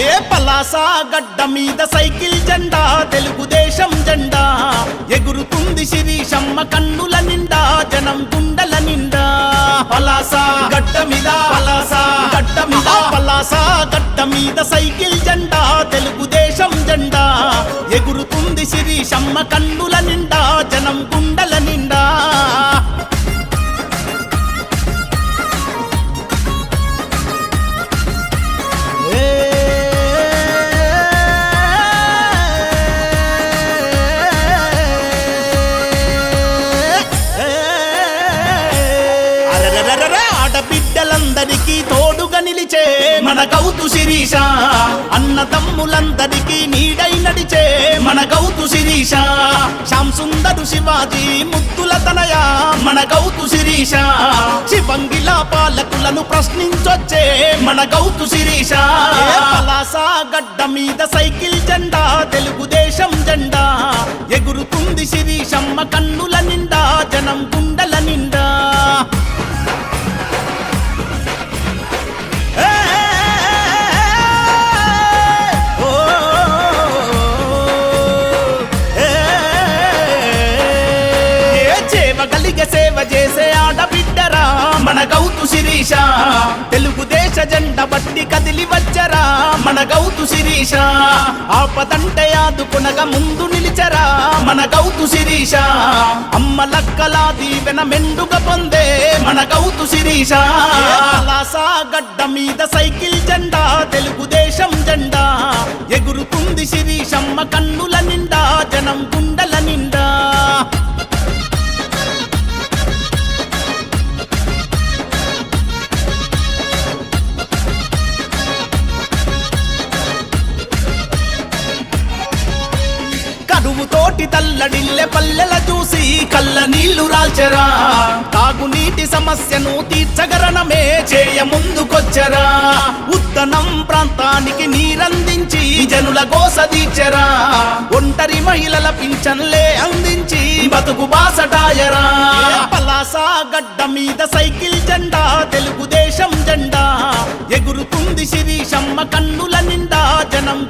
ఏ పలాస గడ్డ మీద సైకిల్ జెండా తెలుగుదేశం జెండా ఎగురుతుంది శిరీషమ్మ కన్నుల నిండా జనం గుండెల నిండా పలాస గడ్డ మీద పలాస గడ్డ మీద పలాస గడ్డ మీద సైకిల్ జెండా తెలుగుదేశం జెండా ఎగురుతుంది శిరీషమ్మ కన్నుల నిండా జనం గుండెల నిండా ఆడబిడ్డలందరికీ తోడుగా నిలిచే మన గౌతు శిరీష అన్నదమ్ములందరికీ నీడై నడిచే మన గౌతు శిరీష శ్యామ్ సుందరు శివాజీ ముద్దుల తనయ మన గౌతు శిరీష శివంగిలా పాలకులను ప్రశ్నించొచ్చే మన గౌతు శిరీష పలాస గడ్డ మీద సైకిల్ జెండా తెలుగుదేశం జెండా ఎగురుతుంది శిరీషమ్మ కన్నుల నిండా జనం గుండెల నిండా సేవ చేసే ఆడబిడ్డరా మన గౌతు శిరీష తెలుగుదేశ జెండా బట్టి కదిలి వచ్చరా మన గౌతు శిరీష ఆపదంటే ఆదుకునగా ముందు నిలిచరా మన గౌతు శిరీష అమ్మ లక్కలా దీవెన మెండుగా పొందే మన గౌతు శిరీష పలాస గడ్డ మీద సైకిల్ జెండా తెలుగుదేశం జెండా ఎగురుతుంది శిరీషమ్మ కన్నుల నిండా జనం గుండెల నిండా తోటి తల్లడిల్లె పల్లెల చూసి కళ్ళ నీళ్లు రాల్చరా తాగునీటి సమస్యను తీర్చగరణమే చేయ ముందుకొచ్చరా ఉత్తనం ప్రాంతానికి నీరందించి జనుల గోస తీర్చరా ఒంటరి మహిళల పింఛన్లే అందించి బతుకు బాసటాయరా పలాస గడ్డ మీద సైకిల్ జెండా తెలుగుదేశం జెండా ఎగురుతుంది శిరీషమ్మ కన్నుల నిండా జనం